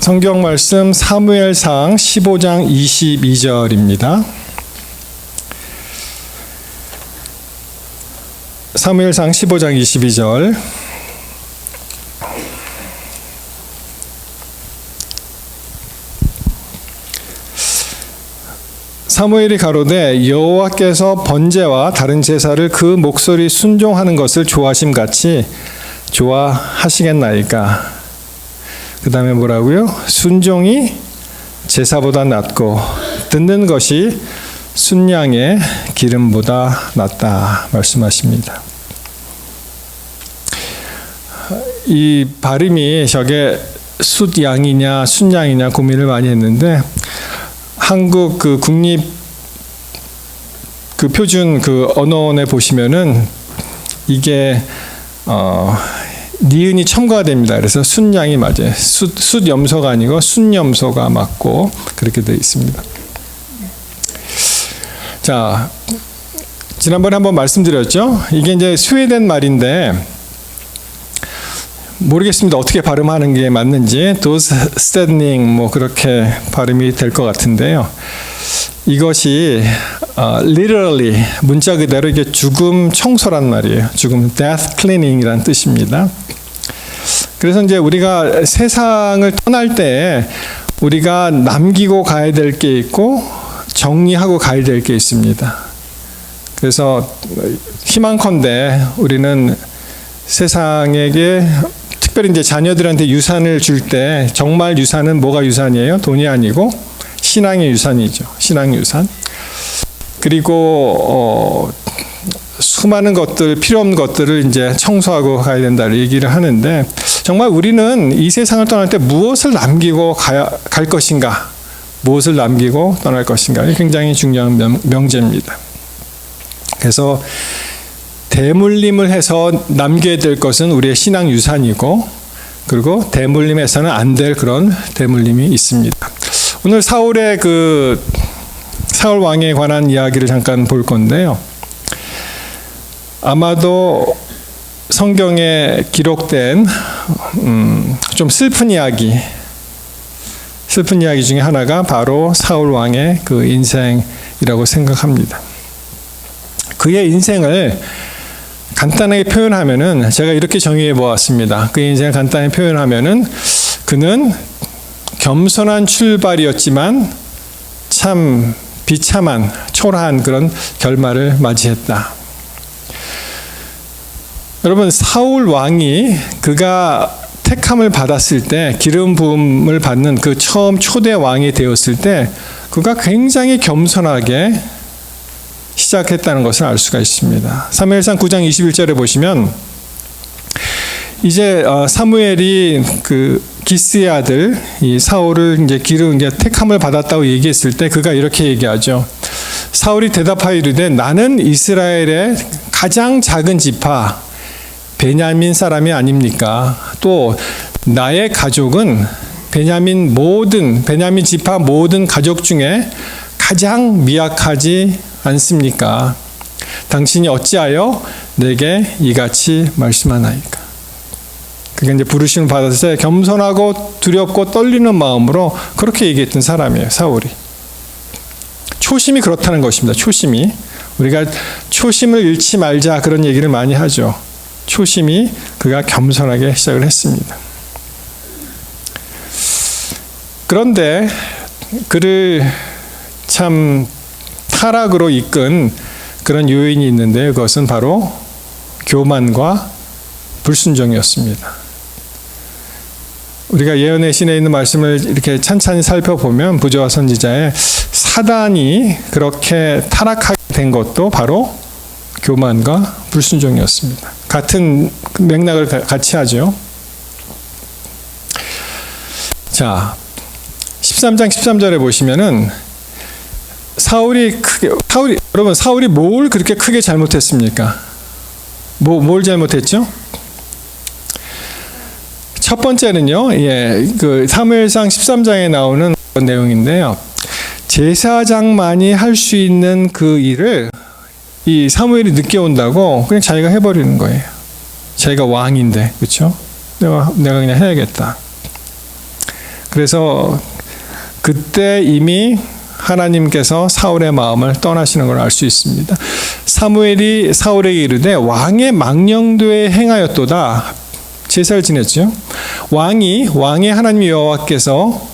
성경 말씀 사무엘상 15장 22절입니다. 사무엘상 15장 22절. 사무엘이 가로되 여호와께서 번제와 다른 제사를 그 목소리 순종하는 것을 좋아하심같이 좋아하시겠나이까. 그 다음에 뭐라고요? 순종이 제사보다 낫고 듣는 것이 순양의 기름보다 낫다 말씀하십니다. 이 발음이 저게 숫양이냐 순양이냐 고민을 많이 했는데 한국 그 국립 그 표준 그 언어원에 보시면은 이게 니은이 첨가가 됩니다. 그래서 순양이 맞아요. 숫염소가 아니고 순염소가 맞고 그렇게 되어 있습니다. 자, 지난번에 한번 말씀드렸죠. 이게 이제 스웨덴 말인데 모르겠습니다. 어떻게 발음하는 게 맞는지. 도스테닝 뭐 그렇게 발음이 될 것 같은데요. 이것이 literally 문자 그대로 이게 죽음 청소란 말이에요. 죽음 death cleaning이란 뜻입니다. 그래서 이제 우리가 세상을 떠날 때 우리가 남기고 가야 될 게 있고 정리하고 가야 될 게 있습니다. 그래서 희망컨대 우리는 세상에게 특별히 이제 자녀들한테 유산을 줄 때 정말 유산은 뭐가 유산이에요? 돈이 아니고 신앙의 유산이죠. 신앙 유산. 그리고 수많은 것들, 필요 없는 것들을 이제 청소하고 가야 된다 얘기를 하는데 정말 우리는 이 세상을 떠날 때 무엇을 남기고 갈 것인가? 무엇을 남기고 떠날 것인가? 굉장히 중요한 명제입니다. 그래서 대물림을 해서 남겨야 될 것은 우리의 신앙 유산이고 그리고 대물림해서는 안 될 그런 대물림이 있습니다. 오늘 사울 왕에 관한 이야기를 잠깐 볼 건데요. 아마도 성경에 기록된 좀 슬픈 이야기 중에 하나가 바로 사울 왕의 그 인생이라고 생각합니다. 그의 인생을 간단하게 표현하면은 제가 이렇게 정의해 보았습니다. 그의 인생을 간단히 표현하면은 그는 겸손한 출발이었지만 참 비참한 초라한 그런 결말을 맞이했다. 여러분 사울 왕이 그가 택함을 받았을 때 기름 부음을 받는 그 처음 초대 왕이 되었을 때 그가 굉장히 겸손하게 시작했다는 것을 알 수가 있습니다. 사무엘상 9장 21절에 보시면 이제 사무엘이 그 기스의 아들 이 사울을 이제 택함을 받았다고 얘기했을 때 그가 이렇게 얘기하죠. 사울이 대답하여 이르되 나는 이스라엘의 가장 작은 지파 베냐민 사람이 아닙니까? 또 나의 가족은 베냐민 지파 모든 가족 중에 가장 미약하지 않습니까? 당신이 어찌하여 내게 이같이 말씀하나이까? 그게 이제 부르심을 받았을 때 겸손하고 두렵고 떨리는 마음으로 그렇게 얘기했던 사람이에요, 사울이. 초심이 그렇다는 것입니다. 초심이. 우리가 초심을 잃지 말자 그런 얘기를 많이 하죠. 초심이 그가 겸손하게 시작을 했습니다. 그런데 그를 참 타락으로 이끈 그런 요인이 있는데 그것은 바로 교만과 불순종이었습니다. 우리가 예언의 신에 있는 말씀을 이렇게 찬찬히 살펴보면 부조와 선지자의 사단이 그렇게 타락하게 된 것도 바로 교만과 불순종이었습니다. 같은 맥락을 같이 하죠. 자, 13장 13절에 보시면은 여러분 사울이 뭘 그렇게 크게 잘못했습니까? 뭘 잘못했죠? 첫 번째는요, 그 사무엘상 13장에 나오는 내용인데요. 제사장만이 할 수 있는 그 일을 이 사무엘이 늦게 온다고 그냥 자기가 해버리는 거예요. 자기가 왕인데, 그렇죠? 내가 그냥 해야겠다. 그래서 그때 이미 하나님께서 사울의 마음을 떠나시는 걸 알 수 있습니다. 사무엘이 사울에게 이르되 왕의 망령되에 행하였도다. 제사를 지냈죠. 왕의 하나님 여호와께서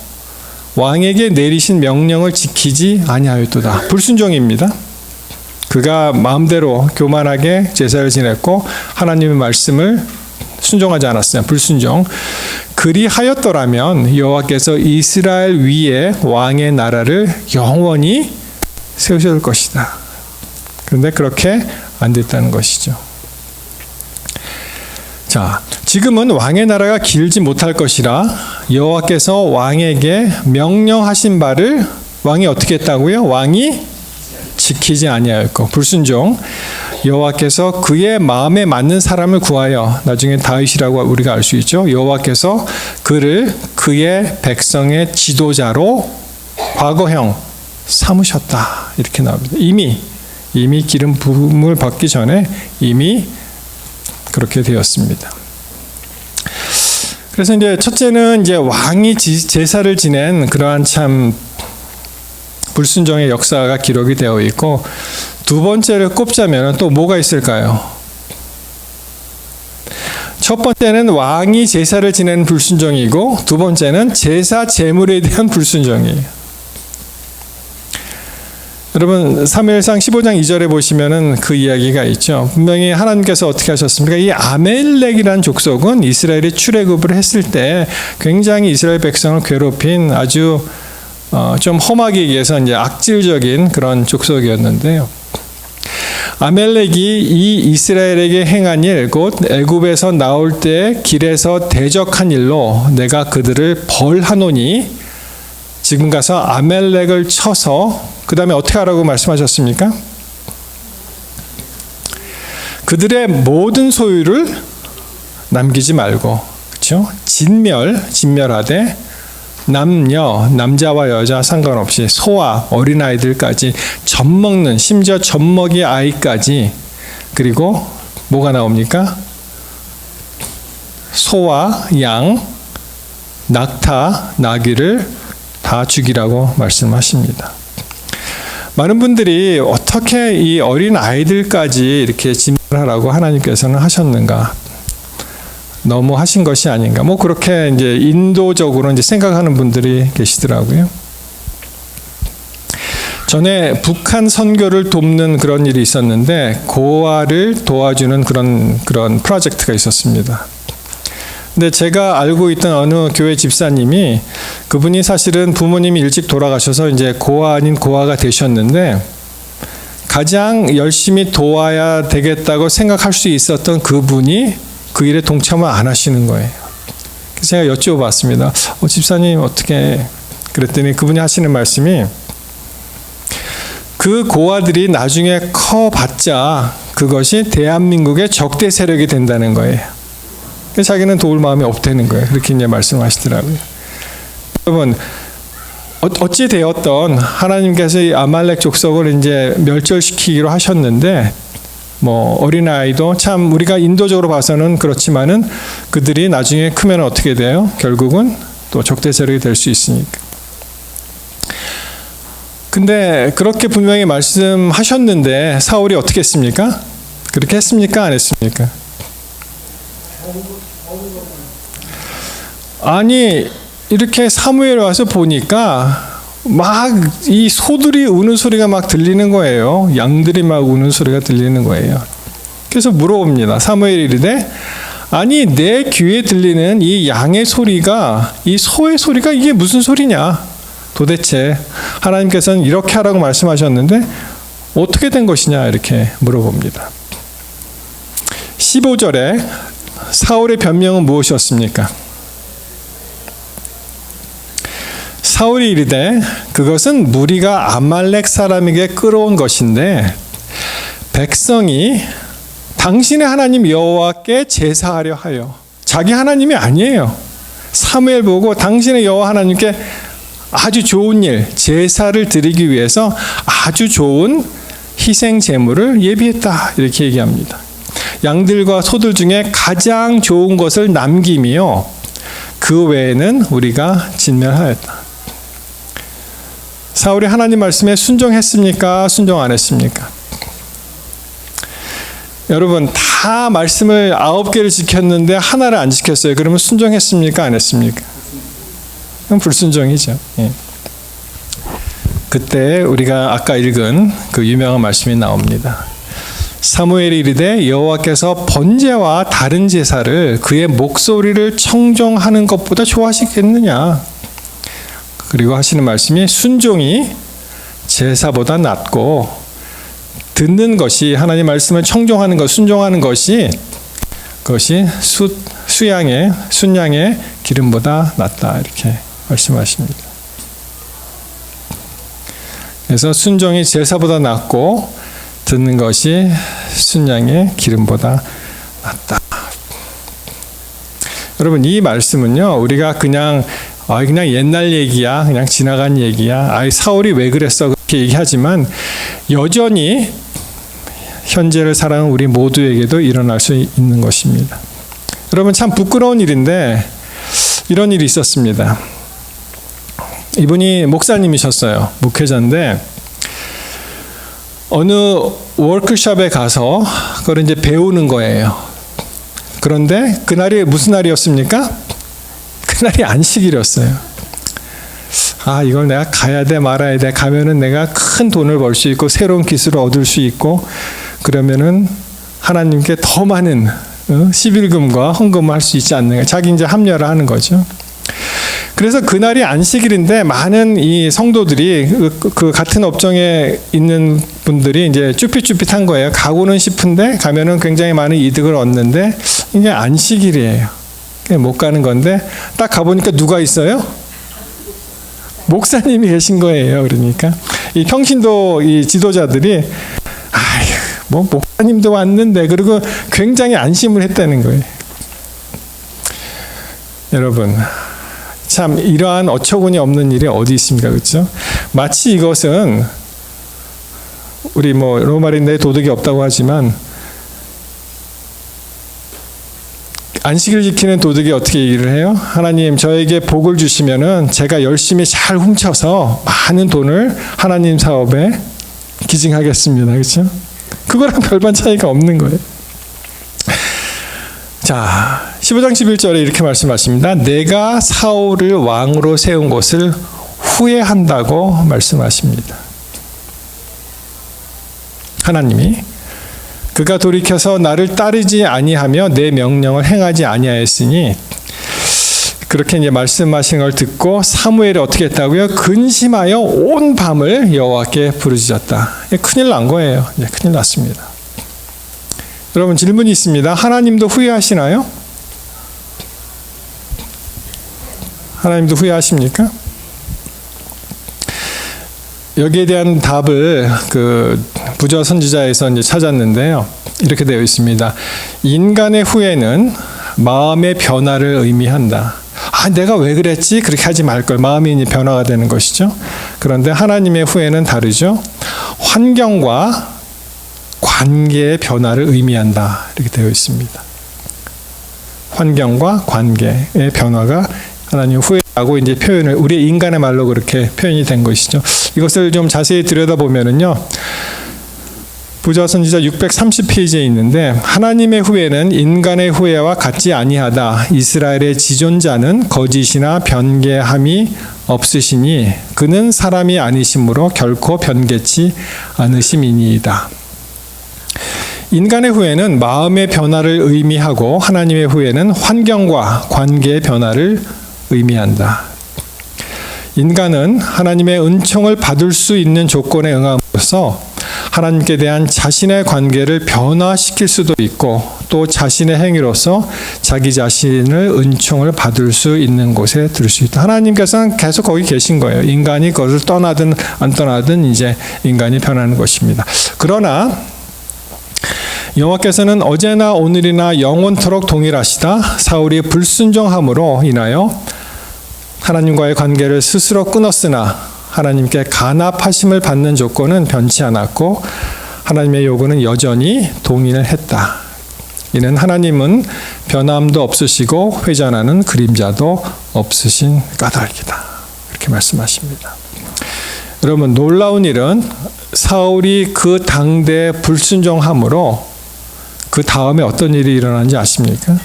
왕에게 내리신 명령을 지키지 아니하였도다. 불순종입니다. 그가 마음대로 교만하게 제사를 지냈고 하나님의 말씀을 순종하지 않았어요. 불순종. 그리하였더라면 여호와께서 이스라엘 위에 왕의 나라를 영원히 세우실 것이다. 그런데 그렇게 안 됐다는 것이죠. 자, 지금은 왕의 나라가 길지 못할 것이라 여호와께서 왕에게 명령하신 바를 왕이 어떻게 했다고요? 왕이 지키지 아니하였고, 불순종. 여호와께서 그의 마음에 맞는 사람을 구하여, 나중에 다윗이라고 우리가 알 수 있죠. 여호와께서 그를 그의 백성의 지도자로 과거형 삼으셨다. 이렇게 나옵니다. 이미 기름 부음을 받기 전에 이미 그렇게 되었습니다. 그래서 이제 첫째는 이제 왕이 제사를 지낸 그러한 참 불순종의 역사가 기록이 되어 있고, 두 번째를 꼽자면 또 뭐가 있을까요? 첫 번째는 왕이 제사를 지낸 불순종이고, 두 번째는 제사 제물에 대한 불순종이에요. 여러분, 사무엘상 15장 2절에 보시면은 그 이야기가 있죠. 분명히 하나님께서 어떻게 하셨습니까? 이 아멜렉이라는 족속은 이스라엘이 출애굽을 했을 때 굉장히 이스라엘 백성을 괴롭힌 아주 좀 험하게 얘기해서 이제 악질적인 그런 족속이었는데요. 아멜렉이 이 이스라엘에게 행한 일, 곧 애굽에서 나올 때 길에서 대적한 일로 내가 그들을 벌하노니, 지금 가서 아멜렉을 쳐서 그 다음에 어떻게 하라고 말씀하셨습니까? 그들의 모든 소유를 남기지 말고, 그렇죠? 진멸하되 남자와 여자 상관없이 소와 어린아이들까지, 젖먹는, 심지어 젖먹이 아이까지, 그리고 뭐가 나옵니까? 소와 양, 낙타, 나귀를 다 죽이라고 말씀하십니다. 많은 분들이 어떻게 이 어린 아이들까지 이렇게 진멸하라고 하나님께서는 하셨는가? 너무 하신 것이 아닌가? 뭐 그렇게 이제 인도적으로 이제 생각하는 분들이 계시더라고요. 전에 북한 선교를 돕는 그런 일이 있었는데, 고아를 도와주는 그런 프로젝트가 있었습니다. 근데 제가 알고 있던 어느 교회 집사님이, 그분이 사실은 부모님이 일찍 돌아가셔서 이제 고아 아닌 고아가 되셨는데, 가장 열심히 도와야 되겠다고 생각할 수 있었던 그분이 그 일에 동참을 안 하시는 거예요. 그래서 제가 여쭤봤습니다. 집사님 어떻게? 그랬더니 그분이 하시는 말씀이, 그 고아들이 나중에 커봤자 그것이 대한민국의 적대 세력이 된다는 거예요. 자기는 도울 마음이 없다는 거예요. 그렇게 이제 말씀하시더라고요. 여러분, 어찌 되었던 하나님께서 이 아말렉 족속을 이제 멸절시키기로 하셨는데, 뭐 어린아이도 참 우리가 인도적으로 봐서는 그렇지만은 그들이 나중에 크면 어떻게 돼요? 결국은 또 적대 세력이 될 수 있으니까. 근데 그렇게 분명히 말씀하셨는데 사울이 어떻게 했습니까? 그렇게 했습니까? 안 했습니까? 아니, 이렇게 사무엘에 와서 보니까 막 이 소들이 우는 소리가 막 들리는 거예요. 양들이 막 우는 소리가 들리는 거예요. 그래서 물어봅니다. 사무엘이 이르되, 아니 내 귀에 들리는 이 양의 소리가, 이 소의 소리가 이게 무슨 소리냐? 도대체 하나님께서는 이렇게 하라고 말씀하셨는데 어떻게 된 것이냐? 이렇게 물어봅니다. 15절에 사울의 변명은 무엇이었습니까? 사울이 이르되, 그것은 무리가 아말렉 사람에게 끌어온 것인데 백성이 당신의 하나님 여호와께 제사하려 하여. 자기 하나님이 아니에요. 사무엘 보고 당신의 여호와 하나님께 아주 좋은 일, 제사를 드리기 위해서 아주 좋은 희생 제물을 예비했다, 이렇게 얘기합니다. 양들과 소들 중에 가장 좋은 것을 남기며 그 외에는 우리가 진멸하였다. 사울이 하나님 말씀에 순종했습니까? 순종 안 했습니까? 여러분, 다 말씀을 9개를 지켰는데 하나를 안 지켰어요. 그러면 순종했습니까? 안 했습니까? 그럼 불순종이죠. 예. 그때 우리가 아까 읽은 그 유명한 말씀이 나옵니다. 사무엘이 이르되 여호와께서 번제와 다른 제사를 그의 목소리를 청종하는 것보다 좋아하시겠느냐. 그리고 하시는 말씀이 순종이 제사보다 낫고 듣는 것이, 하나님 말씀을 청종하는 것, 순종하는 것이, 그것이 순양의 기름보다 낫다, 이렇게 말씀하십니다. 그래서 순종이 제사보다 낫고 듣는 것이 순양의 기름보다 낫다. 여러분, 이 말씀은요, 우리가 그냥 옛날 얘기야, 그냥 지나간 얘기야, 사울이 왜 그랬어, 그렇게 얘기하지만 여전히 현재를 살아가는 우리 모두에게도 일어날 수 있는 것입니다. 여러분, 참 부끄러운 일인데 이런 일이 있었습니다. 이분이 목사님이셨어요. 목회자인데 어느 워크숍에 가서 그걸 이제 배우는 거예요. 그런데 그날이 무슨 날이었습니까? 그날이 안식일이었어요. 이걸 내가 가야 돼 말아야 돼. 가면은 내가 큰 돈을 벌 수 있고 새로운 기술을 얻을 수 있고 그러면은 하나님께 더 많은 11금과 헌금을 할 수 있지 않는가. 자기 이제 합리화를 하는 거죠. 그래서 그날이 안식일인데 많은 이 성도들이 그 같은 업종에 있는 분들이 이제 쭈삣쭈삣한 거예요. 가고는 싶은데 가면은 굉장히 많은 이득을 얻는데 이게 안식일이에요. 못 가는 건데 딱 가보니까 누가 있어요? 목사님이 계신 거예요. 그러니까 이 평신도 이 지도자들이 목사님도 왔는데, 그리고 굉장히 안심을 했다는 거예요. 여러분, 참 이러한 어처구니 없는 일이 어디 있습니까? 그렇죠? 마치 이것은 우리 로마인데 도덕이 없다고 하지만 안식일 지키는 도덕이 어떻게 얘기를 해요? 하나님, 저에게 복을 주시면은 제가 열심히 잘 훔쳐서 많은 돈을 하나님 사업에 기증하겠습니다. 그렇죠? 그거랑 별반 차이가 없는 거예요. 자, 15장 11절에 이렇게 말씀하십니다. 내가 사울을 왕으로 세운 것을 후회한다고 말씀하십니다. 하나님이 그가 돌이켜서 나를 따르지 아니하며 내 명령을 행하지 아니하였으니, 그렇게 이제 말씀하신 걸 듣고 사무엘이 어떻게 했다고요? 근심하여 온 밤을 여호와께 부르짖었다. 큰일 난 거예요. 이제 큰일 났습니다. 여러분, 질문이 있습니다. 하나님도 후회하시나요? 하나님도 후회하십니까? 여기에 대한 답을 그 부저 선지자에서 이제 찾았는데요. 이렇게 되어 있습니다. 인간의 후회는 마음의 변화를 의미한다. 내가 왜 그랬지? 그렇게 하지 말 걸. 마음이 이제 변화가 되는 것이죠. 그런데 하나님의 후회는 다르죠. 환경과 관계의 변화를 의미한다. 이렇게 되어 있습니다. 환경과 관계의 변화가 하나님 후회라고 이제 표현을, 우리 인간의 말로 그렇게 표현이 된 것이죠. 이것을 좀 자세히 들여다보면은요, 부저 선지자 630페이지에 있는데, 하나님의 후회는 인간의 후회와 같지 아니하다. 이스라엘의 지존자는 거짓이나 변개함이 없으시니 그는 사람이 아니심으로 결코 변개치 않으심이니이다. 인간의 후회는 마음의 변화를 의미하고 하나님의 후회는 환경과 관계의 변화를 의미한다. 인간은 하나님의 은총을 받을 수 있는 조건에 응함으로써 하나님께 대한 자신의 관계를 변화시킬 수도 있고, 또 자신의 행위로서 자기 자신을 은총을 받을 수 있는 곳에 들 수 있다. 하나님께서는 계속 거기 계신 거예요. 인간이 그것을 떠나든 안 떠나든 이제 인간이 변하는 것입니다. 그러나 여호와께서는 어제나 오늘이나 영원토록 동일하시다. 사울이 불순종함으로 인하여 하나님과의 관계를 스스로 끊었으나 하나님께 간합하심을 받는 조건은 변치 않았고 하나님의 요구는 여전히 동일했다. 이는 하나님은 변함도 없으시고 회전하는 그림자도 없으신 까닭이다. 이렇게 말씀하십니다. 여러분, 놀라운 일은 사울이 그 당대에 불순종함으로 그 다음에 어떤 일이 일어난지 아십니까?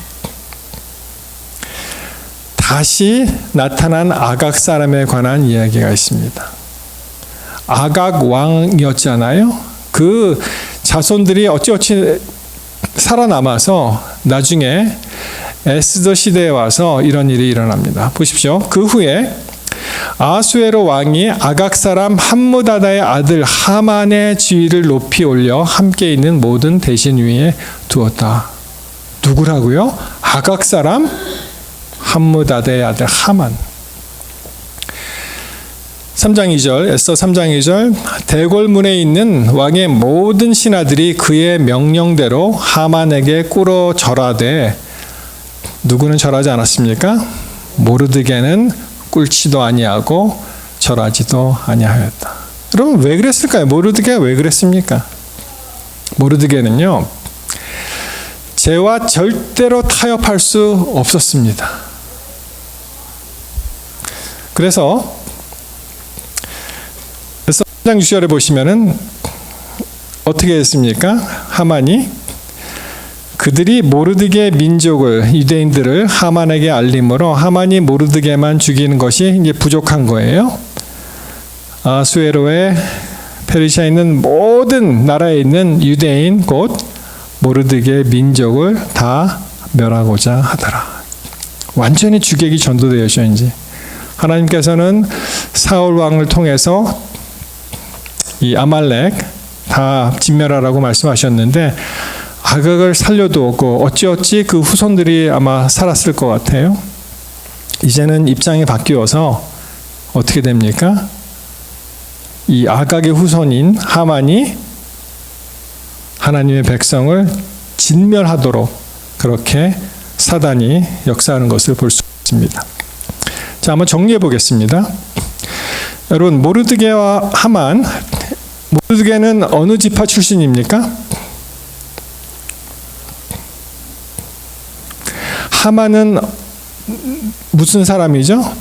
다시 나타난 아각 사람에 관한 이야기가 있습니다. 아각 왕이었잖아요. 그 자손들이 어찌어찌 살아남아서 나중에 에스더 시대에 와서 이런 일이 일어납니다. 보십시오. 그 후에 아수에로 왕이 아각 사람 함므다다의 아들 하만의 지위를 높이 올려 함께 있는 모든 대신 위에 두었다. 누구라고요? 아각 사람 함므다다의 아들 하만. 3장 2절, 에스더 3장 2절, 대궐문에 있는 왕의 모든 신하들이 그의 명령대로 하만에게 꿇어 절하되, 누구는 절하지 않았습니까? 모르드게는 꿇지도 아니하고 절하지도 아니하였다. 여러분, 왜 그랬을까요? 모르드게가 왜 그랬습니까? 모르드게는요, 죄와 절대로 타협할 수 없었습니다. 그래서 3장 6절에 보시면은 어떻게 했습니까? 하만이 그들이 모르드게 민족을, 유대인들을 하만에게 알림으로 하만이 모르드게만 죽이는 것이 이제 부족한 거예요. 아수에로에 페르시아에 있는 모든 나라에 있는 유대인 곧 모르드게 민족을 다 멸하고자 하더라. 완전히 죽이기 전도되었죠. 이제 하나님께서는 사울 왕을 통해서 이 아말렉 다 진멸하라고 말씀하셨는데 아각을 살려두었고 어찌어찌 그 후손들이 아마 살았을 것 같아요. 이제는 입장이 바뀌어서 어떻게 됩니까? 이 아각의 후손인 하만이 하나님의 백성을 진멸하도록 그렇게 사단이 역사하는 것을 볼 수 있습니다. 자, 한번 정리해 보겠습니다. 여러분, 모르드게와 하만, 모르드게는 어느 지파 출신입니까? 하만은 무슨 사람이죠?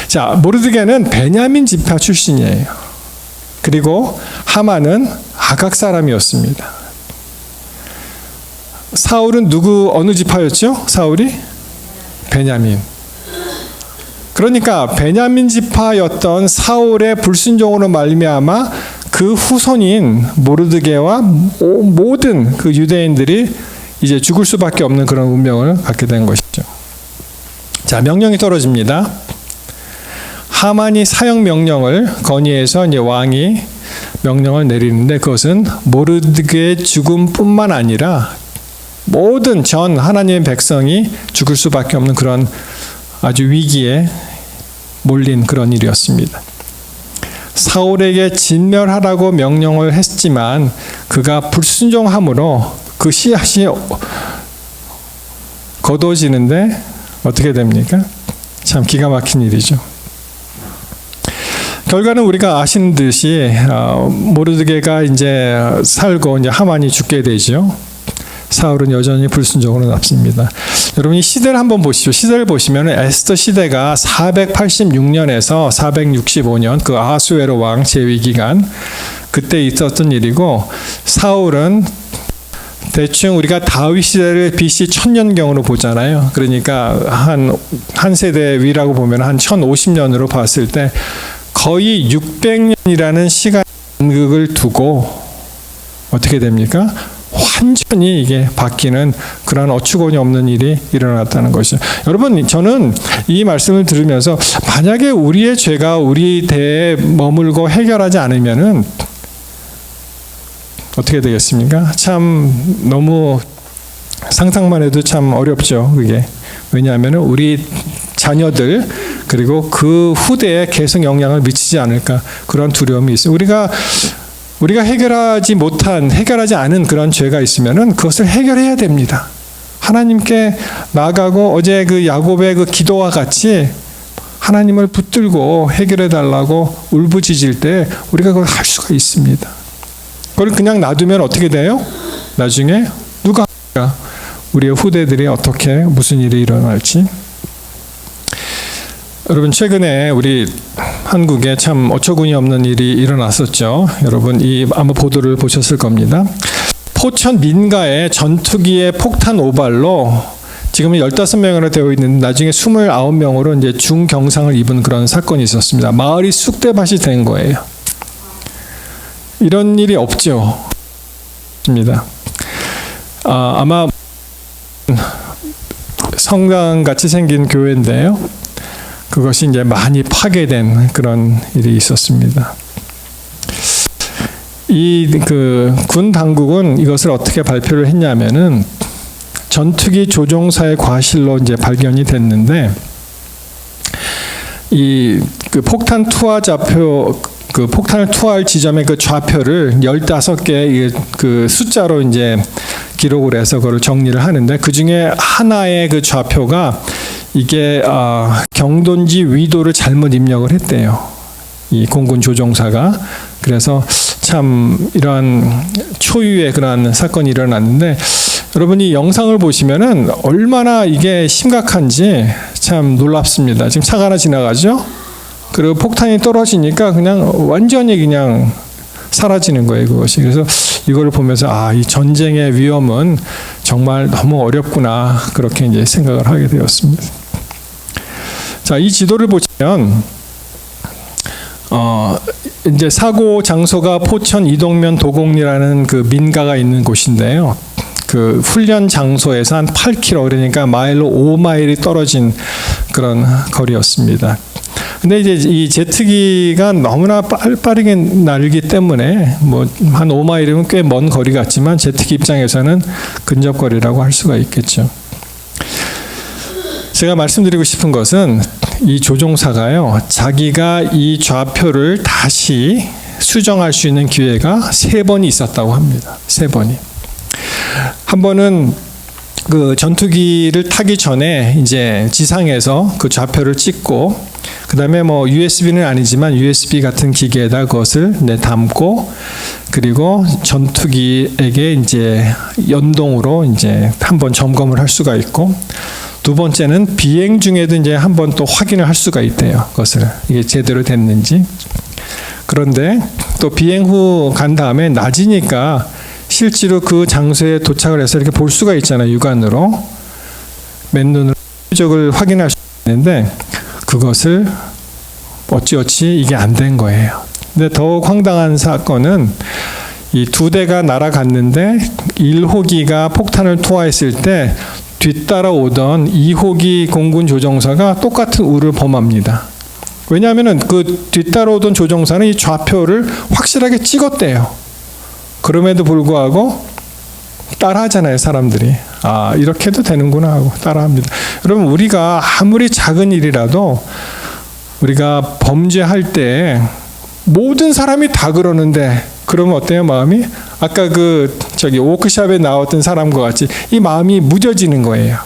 자, 모르드게는 베냐민 지파 출신이에요. 그리고 하만은 아각 사람이었습니다. 사울은 어느 지파였죠? 사울이? 베냐민. 그러니까 베냐민 지파였던 사울의 불순종으로 말미암아 그 후손인 모르드게와 모든 그 유대인들이 이제 죽을 수밖에 없는 그런 운명을 갖게 된 것이죠. 자, 명령이 떨어집니다. 하만이 사형 명령을 건의해서 이제 왕이 명령을 내리는데 그것은 모르드게의 죽음뿐만 아니라 모든 전 하나님의 백성이 죽을 수밖에 없는 그런 아주 위기에 몰린 그런 일이었습니다. 사울에게 진멸하라고 명령을 했지만 그가 불순종함으로 그 씨앗이 거두어지는데 어떻게 됩니까? 참 기가 막힌 일이죠. 결과는 우리가 아시는 듯이 모르드게가 이제 살고 이제 하만이 죽게 되죠. 사울은 여전히 불순종으로 남습니다. 여러분, 이 시대를 한번 보시죠. 시대를 보시면 에스더 시대가 486년에서 465년 그 아하수에로 왕 재위 기간 그때 있었던 일이고, 사울은 대충 우리가 다윗 시대를 BC 1000년경으로 보잖아요. 그러니까 한 세대 위라고 보면 한 1050년으로 봤을 때 거의 600년이라는 시간 간극을 두고 어떻게 됩니까? 완전히 이게 바뀌는 그런 어처구니 없는 일이 일어났다는 것이죠. 여러분, 저는 이 말씀을 들으면서 만약에 우리의 죄가 우리 대에 머물고 해결하지 않으면은 어떻게 되겠습니까? 참 너무 상상만 해도 참 어렵죠. 그게 왜냐하면 우리 자녀들 그리고 그 후대에 계속 영향을 미치지 않을까 그런 두려움이 있어요. 우리가 해결하지 않은 그런 죄가 있으면은 그것을 해결해야 됩니다. 하나님께 나아가고 어제 그 야곱의 그 기도와 같이 하나님을 붙들고 해결해 달라고 울부짖을 때 우리가 그걸 할 수가 있습니다. 그걸 그냥 놔두면 어떻게 돼요? 나중에 우리의 후대들이 어떻게 무슨 일이 일어날지. 여러분 최근에 우리 한국에 참 어처구니 없는 일이 일어났었죠. 여러분 아마 보도를 보셨을 겁니다. 포천 민가에 전투기의 폭탄 오발로 지금은 15명으로 되어 있는데 나중에 29명으로 이제 중경상을 입은 그런 사건이 있었습니다. 마을이 쑥대밭이 된 거예요. 이런 일이 없죠. 아마 성당 같이 생긴 교회인데요. 그것이 이제 많이 파괴된 그런 일이 있었습니다. 군 당국은 이것을 어떻게 발표를 했냐면은 전투기 조종사의 과실로 이제 발견이 됐는데 그 폭탄 투하 좌표 그 폭탄을 투하할 지점의 그 좌표를 15개 그 숫자로 이제 기록을 해서 그걸 정리를 하는데 그 중에 하나의 그 좌표가 이게 경돈지 위도를 잘못 입력을 했대요. 이 공군 조종사가. 그래서 참 이러한 초유의 그러한 사건이 일어났는데 여러분이 영상을 보시면은 얼마나 이게 심각한지 참 놀랍습니다. 지금 차가 하나 지나가죠? 그리고 폭탄이 떨어지니까 그냥 완전히 그냥 사라지는 거예요, 그것이. 그래서 이걸 보면서 이 전쟁의 위험은 정말 너무 어렵구나 그렇게 이제 생각을 하게 되었습니다. 자, 이 지도를 보시면 이제 사고 장소가 포천 이동면 도곡리라는 그 민가가 있는 곳인데요. 그 훈련 장소에서 한 8km 그러니까 마일로 5마일이 떨어진 그런 거리였습니다. 근데 이제 이 제트기가 너무나 빠르게 날기 때문에 뭐 한 5마일이면 꽤 먼 거리 같지만 제트기 입장에서는 근접거리라고 할 수가 있겠죠. 제가 말씀드리고 싶은 것은 이 조종사가요, 자기가 이 좌표를 다시 수정할 수 있는 기회가 3번이 있었다고 합니다. 3번이. 한 번은 그 전투기를 타기 전에 이제 지상에서 그 좌표를 찍고 그다음에 뭐 USB는 아니지만 USB 같은 기계에다 그것을 담고 그리고 전투기에게 이제 연동으로 이제 한번 점검을 할 수가 있고 두 번째는 비행 중에도 이제 한번 또 확인을 할 수가 있대요. 그것을 이게 제대로 됐는지. 그런데 또 비행 후 간 다음에 낮이니까 실제로 그 장소에 도착을 해서 이렇게 볼 수가 있잖아요. 육안으로 맨눈으로 표적을 확인할 수 있는데 그것을 어찌어찌 이게 안 된 거예요. 근데 더욱 황당한 사건은 이 2대가 날아갔는데 1호기가 폭탄을 투하했을 때 뒤따라오던 2호기 공군 조종사가 똑같은 우를 범합니다. 왜냐하면 그 뒤따라오던 조종사는 이 좌표를 확실하게 찍었대요. 그럼에도 불구하고 따라하잖아요, 사람들이. 이렇게 해도 되는구나 하고 따라합니다. 여러분, 우리가 아무리 작은 일이라도 우리가 범죄할 때 모든 사람이 다 그러는데 그러면 어때요, 마음이? 아까 워크숍에 나왔던 사람과 같이 이 마음이 무뎌지는 거예요.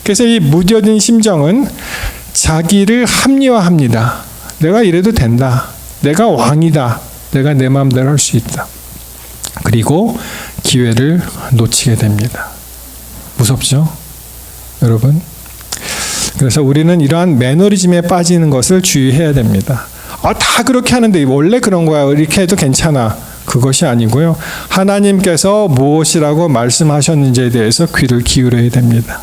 그래서 이 무뎌진 심정은 자기를 합리화합니다. 내가 이래도 된다. 내가 왕이다. 내가 내 마음대로 할 수 있다. 그리고 기회를 놓치게 됩니다. 무섭죠? 여러분? 그래서 우리는 이러한 매너리즘에 빠지는 것을 주의해야 됩니다. 다 그렇게 하는데 원래 그런 거야. 이렇게 해도 괜찮아. 그것이 아니고요. 하나님께서 무엇이라고 말씀하셨는지에 대해서 귀를 기울여야 됩니다.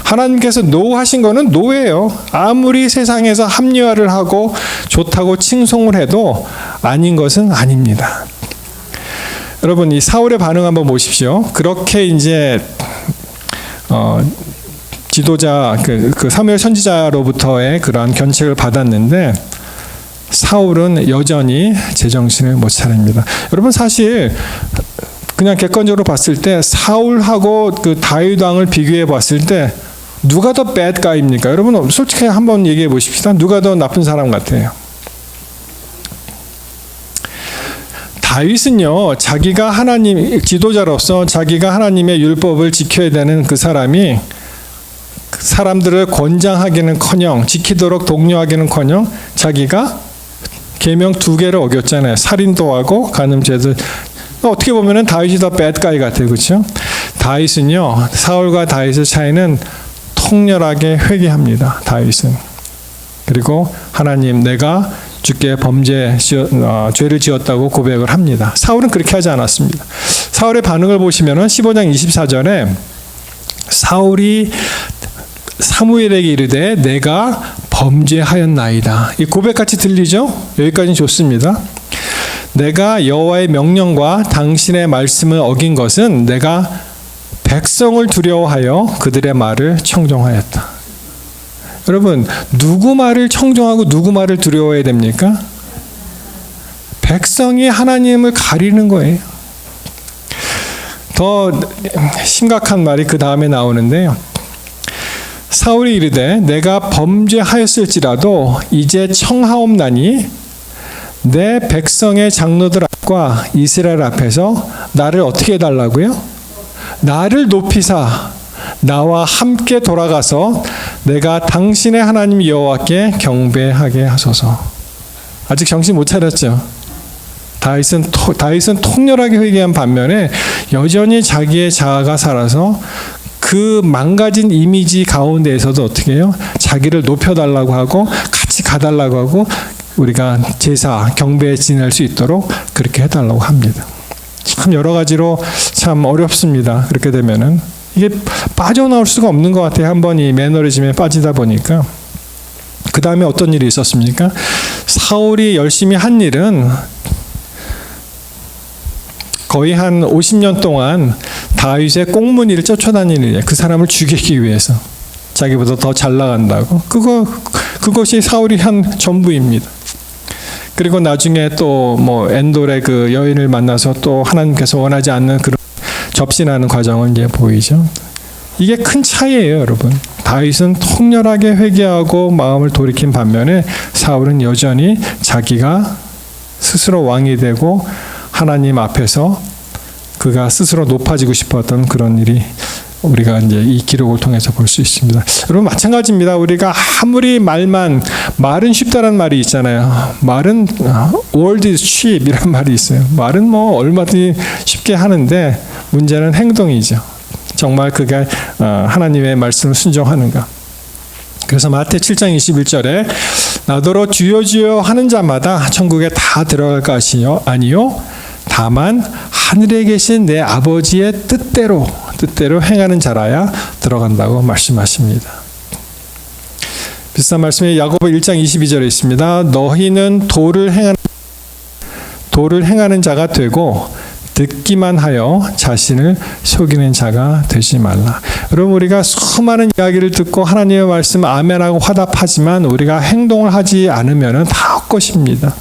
하나님께서 노 하신 거는 노예요. 아무리 세상에서 합리화를 하고 좋다고 칭송을 해도 아닌 것은 아닙니다. 여러분, 이 사울의 반응 한번 보십시오. 그렇게 이제 지도자 그 사무엘 선지자로부터의 그러한 견책을 받았는데 사울은 여전히 제정신을 못 차립니다. 여러분, 사실 그냥 객관적으로 봤을 때 사울하고 그 다윗 왕을 비교해 봤을 때 누가 더 bad guy입니까? 여러분, 솔직히 한번 얘기해 보십시다. 누가 더 나쁜 사람 같아요? 다윗은요, 자기가 하나님 지도자로서 자기가 하나님의 율법을 지켜야 되는 그 사람이 사람들을 권장하기는커녕 지키도록 독려하기는커녕 자기가 계명 2개를 어겼잖아요. 살인도 하고 간음죄도. 어떻게 보면은 다윗이 더 bad guy 같아요, 그렇죠? 다윗은요, 사울과 다윗의 차이는 통렬하게 회개합니다. 다윗은. 그리고 하나님, 내가 주께 죄를 지었다고 고백을 합니다. 사울은 그렇게 하지 않았습니다. 사울의 반응을 보시면은 15장 24절에 사울이 사무엘에게 이르되 내가 범죄하였나이다. 이 고백같이 들리죠? 여기까지는 좋습니다. 내가 여호와의 명령과 당신의 말씀을 어긴 것은 내가 백성을 두려워하여 그들의 말을 청종하였다. 여러분, 누구 말을 청종하고 누구 말을 두려워해야 됩니까? 백성이 하나님을 가리는 거예요. 더 심각한 말이 그 다음에 나오는데요. 사울이 이르되 내가 범죄하였을지라도 이제 청하옵나니 내 백성의 장로들 앞과 이스라엘 앞에서 나를 어떻게 해달라고요? 나를 높이사 나와 함께 돌아가서 내가 당신의 하나님 여호와께 경배하게 하소서. 아직 정신 못 차렸죠? 다윗은 통렬하게 회개한 반면에 여전히 자기의 자아가 살아서 그 망가진 이미지 가운데에서도 어떻게 해요? 자기를 높여달라고 하고 같이 가달라고 하고 우리가 제사, 경배에 지낼 수 있도록 그렇게 해달라고 합니다. 참 여러 가지로 참 어렵습니다. 그렇게 되면은 이게 빠져나올 수가 없는 것 같아요. 한번 이 매너리즘에 빠지다 보니까. 그 다음에 어떤 일이 있었습니까? 사울이 열심히 한 일은 거의 한 50년 동안 다윗의 꽁무니를 쫓아다니는 일이에요. 그 사람을 죽이기 위해서. 자기보다 더 잘 나간다고. 그것이 사울이 한 전부입니다. 그리고 나중에 또 뭐 엔돌의 그 여인을 만나서 또 하나님께서 원하지 않는 그런 접신하는 과정을 이제 보이죠. 이게 큰 차이예요, 여러분. 다윗은 통렬하게 회개하고 마음을 돌이킨 반면에 사울은 여전히 자기가 스스로 왕이 되고 하나님 앞에서 그가 스스로 높아지고 싶었던 그런 일이 우리가 이제 이 기록을 통해서 볼 수 있습니다. 여러분 마찬가지입니다. 우리가 아무리 말은 쉽다는 말이 있잖아요. 말은 word is cheap 이런 말이 있어요. 말은 뭐 얼마든지 쉽게 하는데 문제는 행동이죠. 정말 그가 하나님의 말씀을 순종하는가. 그래서 마태 7장 21절에 나더러 주여 주여 하는 자마다 천국에 다 들어갈 것이요 아니요 다만 하늘에 계신 내 아버지의 뜻대로 행하는 자라야 들어간다고 말씀하십니다. 비슷한 말씀이 야고보 1장 22절에 있습니다. 너희는 도를 행하는 자가 되고 듣기만 하여 자신을 속이는 자가 되지 말라. 여러분 우리가 수많은 이야기를 듣고 하나님의 말씀 아멘하고 화답하지만 우리가 행동을 하지 않으면 다 헛것입니다.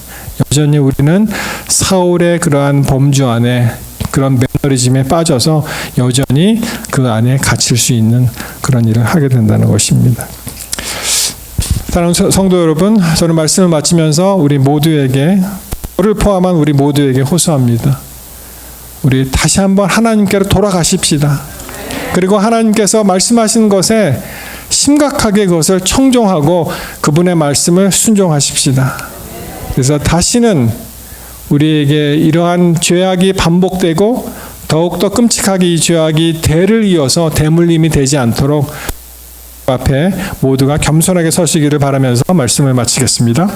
여전히 우리는 사울의 그러한 범주 안에 그런 매너리즘에 빠져서 여전히 그 안에 갇힐 수 있는 그런 일을 하게 된다는 것입니다. 사랑하는 성도 여러분, 저는 말씀을 마치면서 우리 모두에게, 저를 포함한 우리 모두에게 호소합니다. 우리 다시 한번 하나님께로 돌아가십시다. 그리고 하나님께서 말씀하신 것에 심각하게 그것을 청종하고 그분의 말씀을 순종하십시다. 그래서 다시는 우리에게 이러한 죄악이 반복되고 더욱더 끔찍하게 이 죄악이 대를 이어서 대물림이 되지 않도록 앞에 모두가 겸손하게 서시기를 바라면서 말씀을 마치겠습니다.